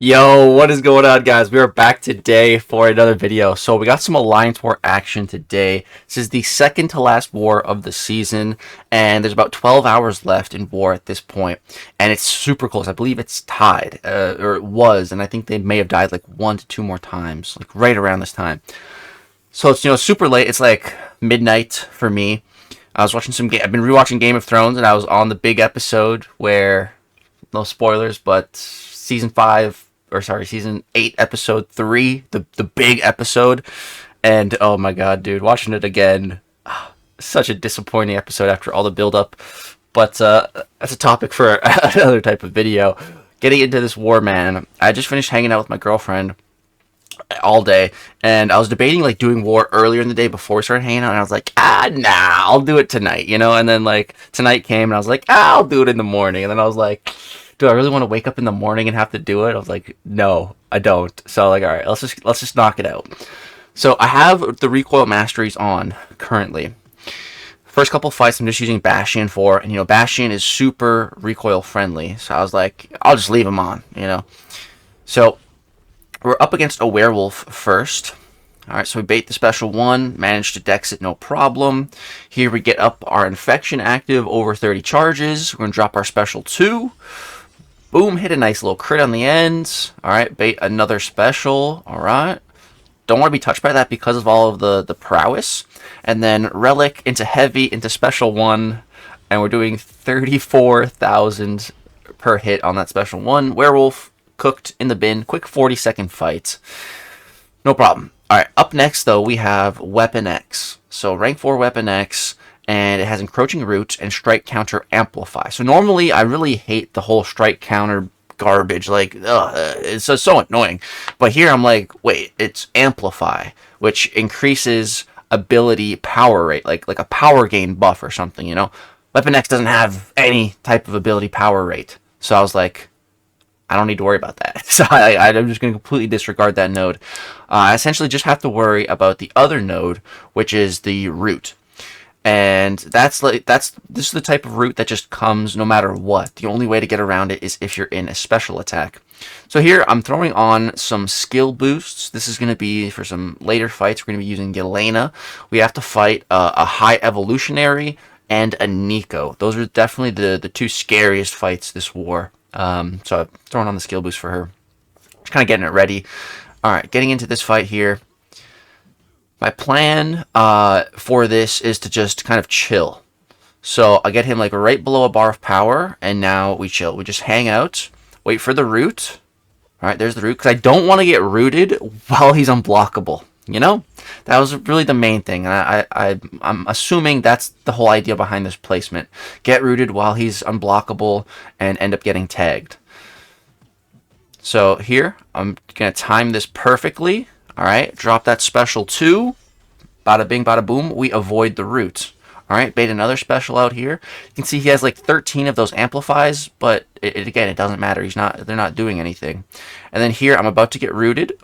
Yo, what is going on, guys? We are back today for another video. So we got some Alliance War action today. This is the second to last war of the season, and there's about 12 hours left in war at this point, and it's super close. I believe it's tied, or it was, and I think they may have died like 1 to 2 more times, like right around this time. So it's super late. It's like midnight for me. I was watching I've been rewatching Game of Thrones, and I was on the big episode where, no spoilers, but season 8, episode 3, the big episode. And oh my god, dude, watching it again, such a disappointing episode after all the build up. But that's a topic for another type of video. Getting into this war, man. I just finished hanging out with my girlfriend all day, and I was debating like doing war earlier in the day before we started hanging out, and I was like, nah, I'll do it tonight, and then like tonight came and I was like, I'll do it in the morning, and then I was like, do I really want to wake up in the morning and have to do it? I was like, no, I don't. So like, all right, let's just knock it out. So I have the recoil masteries on currently. First couple fights I'm just using Bastion for, and Bastion is super recoil friendly, so I was like, I'll just leave him on. So we're up against a werewolf first. Alright, so we bait the special 1, managed to dex it no problem. Here we get up our infection active over 30 charges. We're going to drop our special 2. Boom, hit a nice little crit on the end. Alright, bait another special. Alright. Don't want to be touched by that because of all of the prowess. And then relic into heavy into special 1. And we're doing 34,000 per hit on that special 1. Werewolf cooked in the bin. Quick 40-second fight. No problem. Alright, up next though we have Weapon X. So rank 4 Weapon X, and it has encroaching root and strike counter amplify. So normally I really hate the whole strike counter garbage, like it's so annoying. But here I'm like, wait, it's amplify, which increases ability power rate, like a power gain buff or something, Weapon X doesn't have any type of ability power rate. So I was like, I don't need to worry about that. So I'm just going to completely disregard that node. I essentially just have to worry about the other node, which is the root. And this is the type of root that just comes no matter what. The only way to get around it is if you're in a special attack. So here I'm throwing on some skill boosts. This is going to be for some later fights. We're going to be using Yelena. We have to fight a high evolutionary and a Nico. Those are definitely the 2 scariest fights this war. So I'm throwing on the skill boost for her. Just kind of getting it ready. Alright, getting into this fight here. My plan for this is to just kind of chill. So I get him like right below a bar of power, and now we chill. We just hang out, wait for the root. Alright, there's the root, because I don't want to get rooted while he's unblockable. That was really the main thing, and I'm assuming that's the whole idea behind this placement. Get rooted while he's unblockable and end up getting tagged. So here, I'm going to time this perfectly. Alright, drop that special 2. Bada bing, bada boom, we avoid the root. Alright, bait another special out here. You can see he has like 13 of those amplifies, but again, it doesn't matter. They're not doing anything. And then here, I'm about to get rooted.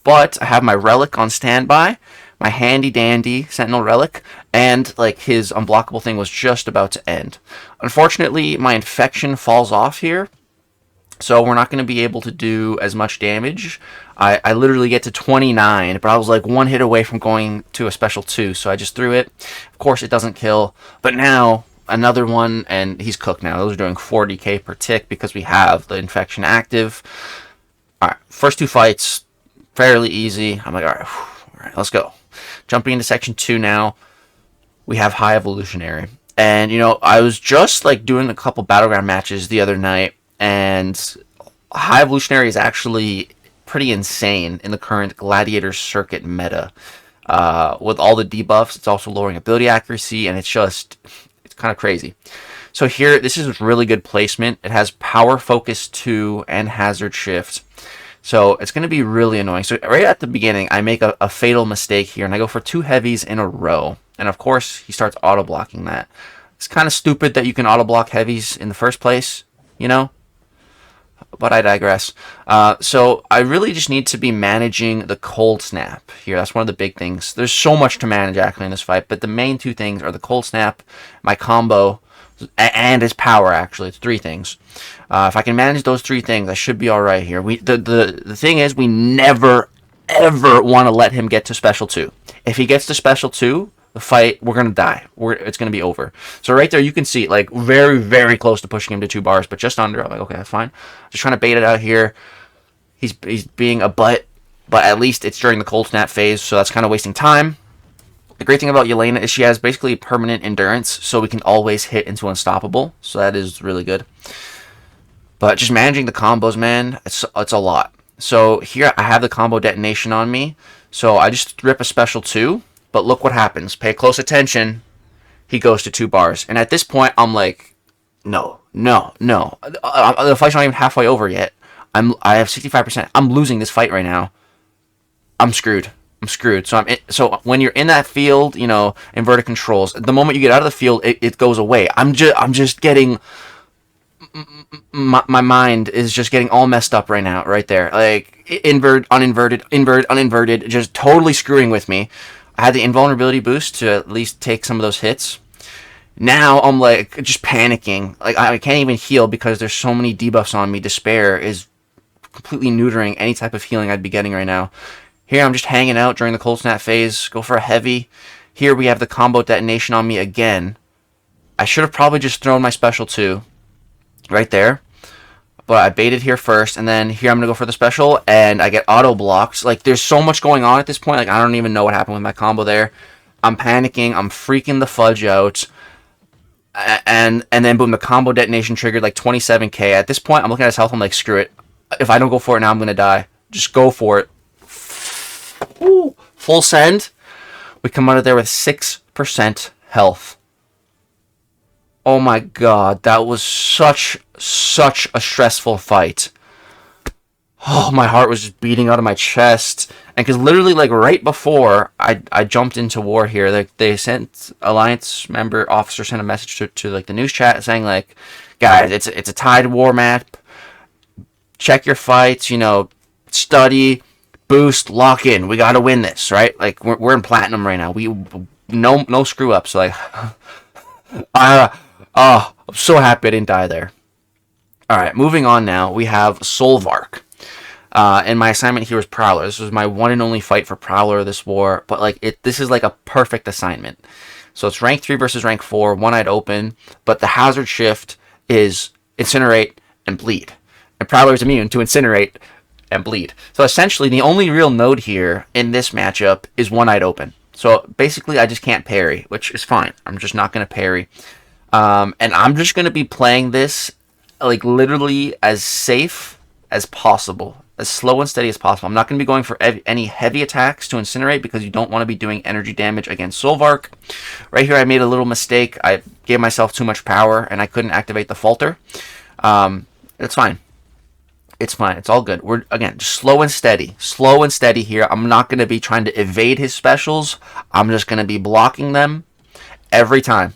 But I have my relic on standby, my handy dandy sentinel relic, and like his unblockable thing was just about to end. Unfortunately, my infection falls off here, so we're not going to be able to do as much damage. I literally get to 29, but I was like 1 hit away from going to a special 2, so I just threw it. Of course, it doesn't kill, but now another one, and he's cooked now. Those are doing 40k per tick because we have the infection active. Alright, first 2 fights, fairly easy. I'm like, all right, let's go. Jumping into section 2 now, we have high evolutionary. And, I was just like doing a couple battleground matches the other night, and high evolutionary is actually pretty insane in the current gladiator circuit meta. With all the debuffs, it's also lowering ability accuracy, and it's kind of crazy. So here, this is really good placement. It has power focus 2 and hazard shift. So it's going to be really annoying. So right at the beginning, I make a fatal mistake here, and I go for 2 heavies in a row. And of course, he starts auto-blocking that. It's kind of stupid that you can auto-block heavies in the first place, But I digress. So I really just need to be managing the cold snap here. That's one of the big things. There's so much to manage actually in this fight, but the main 2 things are the cold snap, my combo. and his power, actually. It's 3 things. If I can manage those 3 things, I should be alright here. The thing is, we never, ever want to let him get to Special 2. If he gets to Special 2, the fight, we're going to die. It's going to be over. So right there, you can see, like, very, very close to pushing him to 2 bars, but just under. I'm like, okay, that's fine. Just trying to bait it out here. He's being a butt, but at least it's during the cold snap phase, so that's kind of wasting time. The great thing about Yelena is she has basically permanent endurance, so we can always hit into unstoppable. So that is really good. But just managing the combos, man, it's a lot. So here I have the combo detonation on me. So I just rip a Special 2, but look what happens. Pay close attention. He goes to 2 bars. And at this point, I'm like, no. The fight's not even halfway over yet. I have 65%. I'm losing this fight right now. I'm screwed. So when you're in that field, you know, inverted controls, the moment you get out of the field, it goes away. I'm just getting, my mind is just getting all messed up right now, right there. Like, invert, uninverted, just totally screwing with me. I had the invulnerability boost to at least take some of those hits. Now I'm like just panicking. Like, I can't even heal because there's so many debuffs on me. Despair is completely neutering any type of healing I'd be getting right now. Here I'm just hanging out during the cold snap phase. Go for a heavy. Here we have the combo detonation on me again. I should have probably just thrown my Special 2 right there. But I baited here first, and then here I'm going to go for the special, and I get auto blocks. Like, there's so much going on at this point. Like, I don't even know what happened with my combo there. I'm panicking. I'm freaking the fudge out. And then, boom, the combo detonation triggered like 27k. At this point, I'm looking at his health. I'm like, screw it. If I don't go for it now, I'm going to die. Just go for it. Ooh, full send. We come out of there with 6% health. Oh my god, that was such a stressful fight. Oh, my heart was just beating out of my chest. And because literally, like, right before I jumped into war here, like, they sent Alliance member officer sent a message to like the news chat saying, like, guys, it's a tied war map. Check your fights, you know, study, boost, lock in. We gotta win this, right? Like, we're in platinum right now. No screw ups. Like, I'm so happy I didn't die there. All right, moving on now. We have Solvark. And my assignment here was Prowler. This was my one and only fight for Prowler this war. But like this is like a perfect assignment. So it's rank 3 versus rank 4, one-eyed open. But the hazard shift is Incinerate and Bleed. And Prowler is immune to Incinerate and Bleed. So essentially, the only real node here in this matchup is one-eyed open. So basically, I just can't parry, which is fine. I'm just not going to parry. And I'm just going to be playing this like literally as safe as possible, as slow and steady as possible. I'm not going to be going for any heavy attacks to Incinerate because you don't want to be doing energy damage against Solvark. Right here, I made a little mistake. I gave myself too much power and I couldn't activate the Falter. It's fine. It's fine. It's all good. We're, again, just slow and steady. Slow and steady here. I'm not going to be trying to evade his specials. I'm just going to be blocking them every time.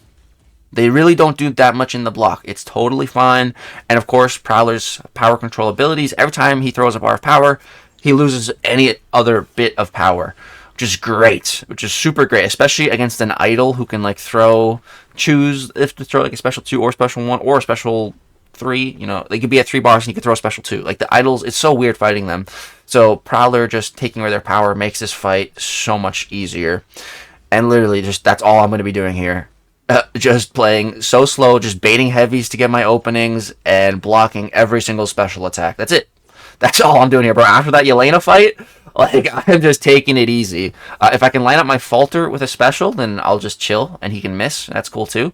They really don't do that much in the block. It's totally fine. And of course, Prowler's power control abilities, every time he throws a bar of power, he loses any other bit of power, which is great, which is super great, especially against an idol who can like choose if to throw like a special 2 or special 1 or a special 3. You know, they could be at 3 bars and you could throw a special 2. Like the idols, it's so weird fighting them. So Prowler just taking away their power makes this fight so much easier. And literally just that's all I'm going to be doing here. Just playing so slow, just baiting heavies to get my openings, and blocking every single special attack. That's it. That's all I'm doing here, bro. After that Yelena fight, like, I'm just taking it easy. If I can line up my Falter with a special, then I'll just chill, and he can miss. That's cool, too.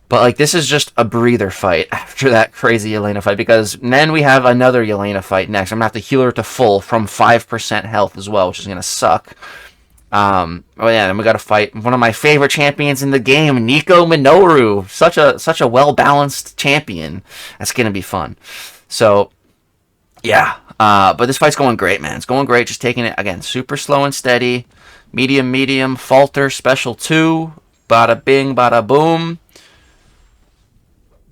But, like, this is just a breather fight after that crazy Yelena fight, because then we have another Yelena fight next. I'm going to have to heal her to full from 5% health as well, which is going to suck. Oh yeah, then we got to fight one of my favorite champions in the game, Nico Minoru. Such a well-balanced champion. That's gonna be fun. So yeah, but this fight's going great, man. It's going great. Just taking it again, super slow and steady. Medium, Falter, special 2. Bada bing, bada boom.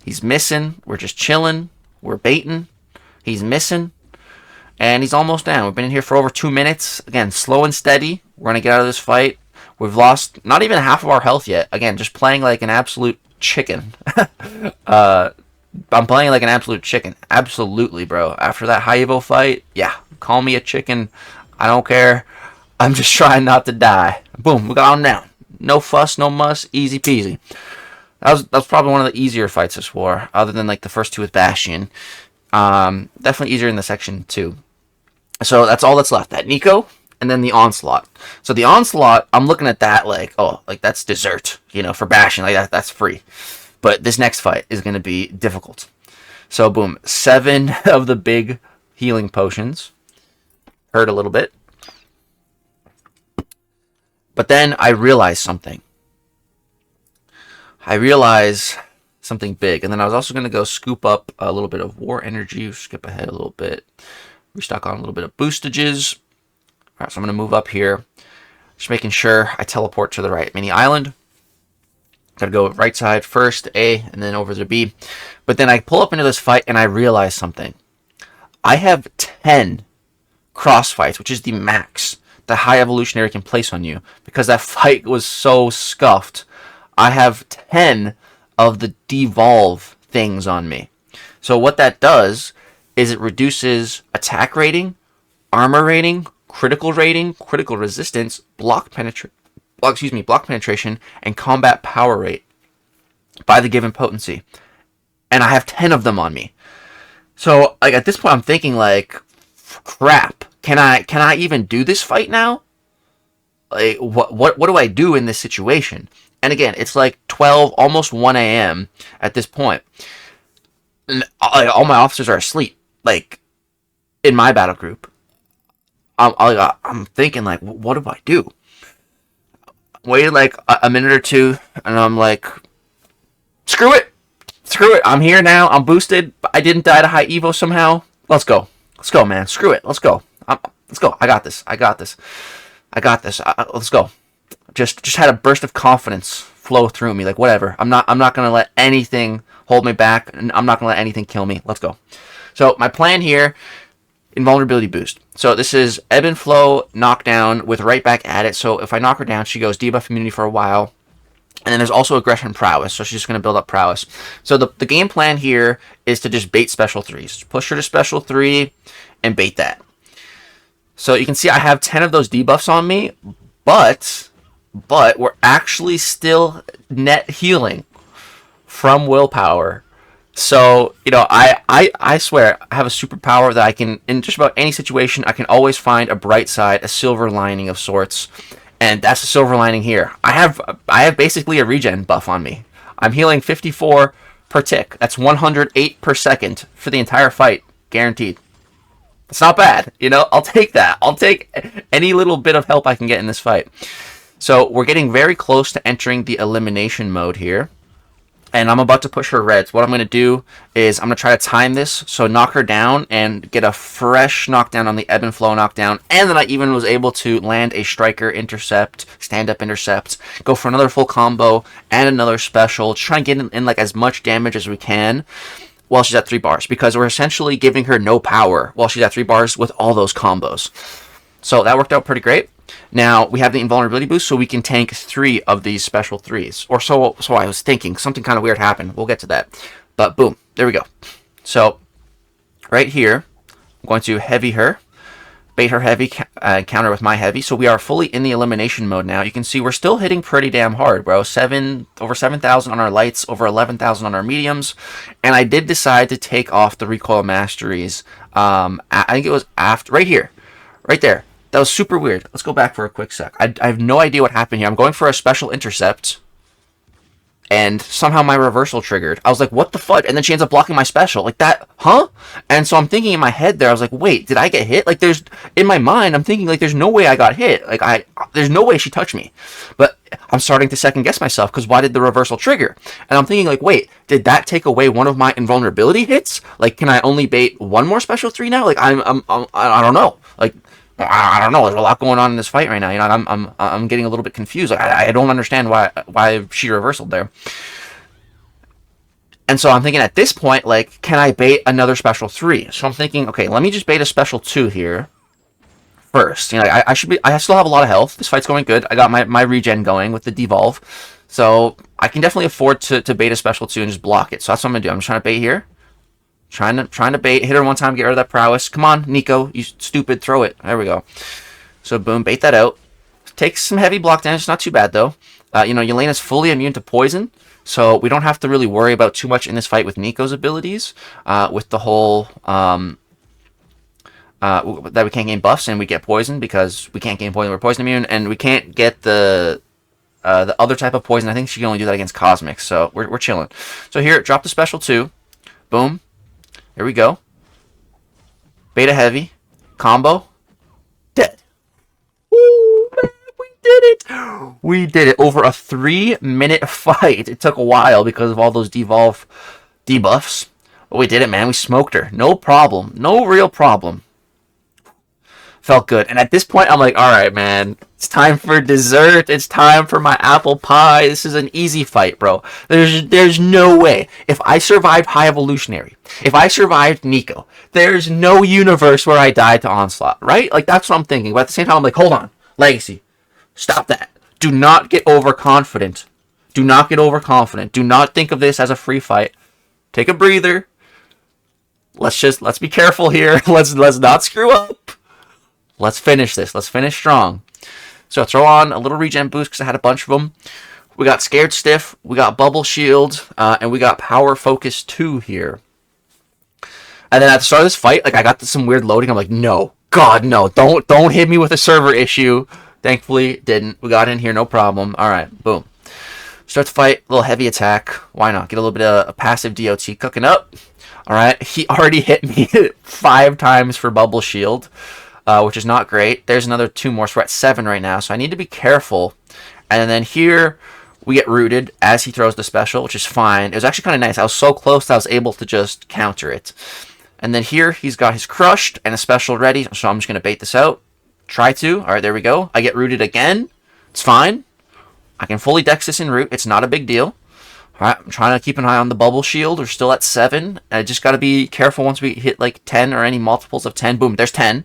He's missing. We're just chilling. We're baiting. He's missing. And he's almost down. We've been in here for over 2 minutes. Again, slow and steady. We're going to get out of this fight. We've lost not even half of our health yet. Again, just playing like an absolute chicken. I'm playing like an absolute chicken. Absolutely, bro. After that high Evo fight, yeah, call me a chicken. I don't care. I'm just trying not to die. Boom, we got him down. No fuss, no muss, easy peasy. That was probably one of the easier fights this war, other than like the first two with Bastion. Definitely easier in the section 2. So that's all that's left. That Nico, and then the Onslaught. So the Onslaught, I'm looking at that like, oh, like that's dessert, for Bastion. Like that's free. But this next fight is going to be difficult. So boom, 7 of the big healing potions. Hurt a little bit. But then I realized something. I realized something big. And then I was also going to go scoop up a little bit of war energy. Skip ahead a little bit. Restock on a little bit of boostages. Alright, so I'm going to move up here. Just making sure I teleport to the right mini island. Gotta go right side first, A, and then over to B. But then I pull up into this fight and I realize something. I have 10 cross fights, which is the max the high evolutionary can place on you. Because that fight was so scuffed. I have 10 of the devolve things on me. So what that does is it reduces attack rating, armor rating, critical resistance, block penetration, and combat power rate by the given potency. And I have 10 of them on me. So like at this point I'm thinking like, crap, can I even do this fight now? Like what do I do in this situation? And again, it's like 12, almost 1 a.m. at this point. And all my officers are asleep, like in my battle group. I'm thinking like, what do I do? Waited like a minute or two, and I'm like, screw it. I'm here now. I'm boosted. I didn't die to high Evo somehow. Let's go, man. Screw it. Let's go. Let's go. I got this. Let's go. Just had a burst of confidence flow through me. Like whatever. I'm not gonna let anything hold me back, and I'm not gonna let anything kill me. Let's go. So my plan here. Invulnerability boost. So this is ebb and flow knockdown with right back at it. So if I knock her down, she goes debuff immunity for a while. And then there's also aggression prowess. So she's just going to build up prowess. So the game plan here is to just bait special 3s. Push her to special 3 and bait that. So you can see I have 10 of those debuffs on me. But we're actually still net healing from willpower. So, I swear, I have a superpower that I can, in just about any situation, I can always find a bright side, a silver lining of sorts. And that's the silver lining here. I have basically a regen buff on me. I'm healing 54 per tick. That's 108 per second for the entire fight, guaranteed. It's not bad, I'll take that. I'll take any little bit of help I can get in this fight. So, we're getting very close to entering the elimination mode here. And I'm about to push her reds. What I'm going to do is I'm going to try to time this. So knock her down and get a fresh knockdown on the ebb and flow knockdown. And then I even was able to land a striker intercept, stand-up intercept, go for another full combo and another special. Try and get in like as much damage as we can while she's at 3 bars. Because we're essentially giving her no power while she's at 3 bars with all those combos. So that worked out pretty great. Now, we have the invulnerability boost, so we can tank 3 of these special 3s. Or so I was thinking. Something kind of weird happened. We'll get to that. But boom, there we go. So, right here, I'm going to heavy her. Bait her heavy, counter with my heavy. So we are fully in the elimination mode now. You can see we're still hitting pretty damn hard, bro. Over 7,000 on our lights, over 11,000 on our mediums. And I did decide to take off the recoil masteries. I think it was after, right here. Right there. That was super weird. Let's go back for a quick sec. I have no idea what happened here. I'm going for a special intercept. And somehow my reversal triggered. I was like, what the fuck? And then she ends up blocking my special. Like that, huh? And so I'm thinking in my head there, I was like, wait, did I get hit? Like in my mind, I'm thinking like there's no way I got hit. Like there's no way she touched me. But I'm starting to second guess myself because why did the reversal trigger? And I'm thinking like, wait, did that take away one of my invulnerability hits? Like, can I only bait one more special 3 now? Like I don't know. Like, I don't know. There's a lot going on in this fight right now. I'm getting a little bit confused. I don't understand why she reversaled there. And so I'm thinking at this point, like, can I bait another special 3? So I'm thinking, okay, let me just bait a special 2 here first. You know, I still have a lot of health. This fight's going good. I got my regen going with the devolve. So I can definitely afford to bait a special 2 and just block it. So that's what I'm going to do. I'm just trying to bait here. Trying to bait. Hit her one time, get rid of that prowess. Come on, Nico. You stupid. Throw it. There we go. So boom, bait that out. Takes some heavy block damage. It's not too bad, though. You know, Yelena's fully immune to poison. So we don't have to really worry about too much in this fight with Nico's abilities. With the whole... that we can't gain buffs and we get poison because we can't gain poison. We're poison immune. And we can't get the other type of poison. I think she can only do that against Cosmic. So we're chilling. So here, drop the special 2. Boom. Here we go. Beta heavy. Combo. Dead. Woo, man, we did it. We did it. Over a 3-minute fight. It took a while because of all those devolve debuffs. But we did it, man. We smoked her. No problem. No real problem. Felt good. And at this point, I'm like, all right, man. It's time for dessert. It's time for my apple pie. This is an easy fight, bro. There's no way. If I survived High Evolutionary, if I survived Nico, there's no universe where I died to Onslaught, right? Like, that's what I'm thinking. But at the same time, I'm like, hold on. Legacy. Stop that. Do not get overconfident. Do not get overconfident. Do not think of this as a free fight. Take a breather. Let's be careful here. Let's not screw up. Let's finish this. Let's finish strong. So throw on a little regen boost because I had a bunch of them. We got Scared Stiff. We got Bubble Shield. And we got Power Focus 2 here. And then at the start of this fight, like I got some weird loading. I'm like, no. God, no. Don't hit me with a server issue. Thankfully, didn't. We got in here, no problem. All right, boom. Start the fight. A little heavy attack. Why not? Get a little bit of a passive DOT cooking up. All right. He already hit me 5 times for Bubble Shield. Which is not great. There's another 2 more, so we're at 7 right now, so I need to be careful. And then here, we get rooted as he throws the special, which is fine. It was actually kind of nice. I was so close that I was able to just counter it. And then here, he's got his crushed and a special ready, so I'm just going to bait this out. Try to. All right, there we go. I get rooted again. It's fine. I can fully dex this in root. It's not a big deal. All right, I'm trying to keep an eye on the Bubble Shield. We're still at 7. I just got to be careful once we hit like 10 or any multiples of 10. Boom, there's 10.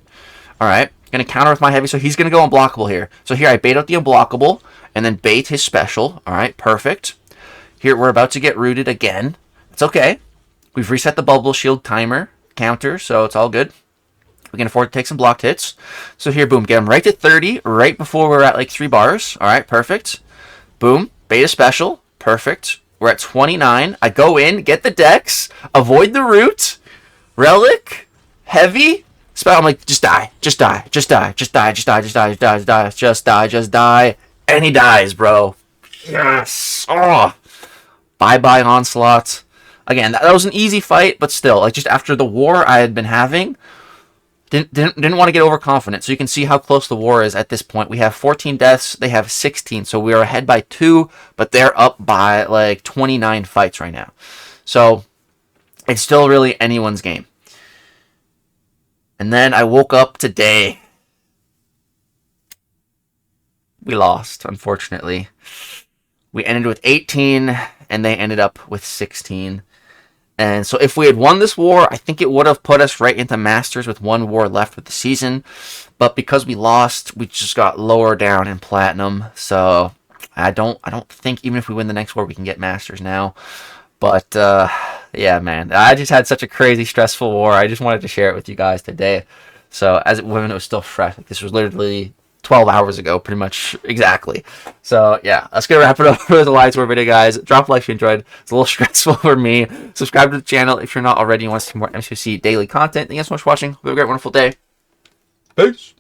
Alright, going to counter with my heavy, so he's going to go unblockable here. So here I bait out the unblockable, and then bait his special. Alright, perfect. Here we're about to get rooted again. It's okay. We've reset the Bubble Shield timer, counter, so it's all good. We can afford to take some blocked hits. So here, boom, get him right to 30, right before we're at like 3 bars. Alright, perfect. Boom, bait a special. Perfect. We're at 29. I go in, get the dex, avoid the root, relic, heavy. I'm like, just die, just die, just die, just die, just die, just die, just die, just die, just die, just die, and he dies, bro. Yes. Oh. Bye-bye, Onslaught. Again, that was an easy fight, but still, like just after the war I had been having, didn't want to get overconfident. So you can see how close the war is at this point. We have 14 deaths, they have 16, so we are ahead by 2, but they're up by like 29 fights right now. So it's still really anyone's game. And then I woke up today. We lost, unfortunately. We ended with 18, and they ended up with 16. And so if we had won this war, I think it would have put us right into Masters with 1 war left with the season. But because we lost, we just got lower down in Platinum. So I don't think even if we win the next war, we can get Masters now. But, yeah, man, I just had such a crazy, stressful war. I just wanted to share it with you guys today. So, when it was still fresh, like this was literally 12 hours ago, pretty much exactly. So, yeah, let's go wrap it up for the Lights War video, guys. Drop a like if you enjoyed. It's a little stressful for me. Subscribe to the channel if you're not already and want to see more MCOC daily content. Thank you guys so much for watching. Have a great, wonderful day. Peace.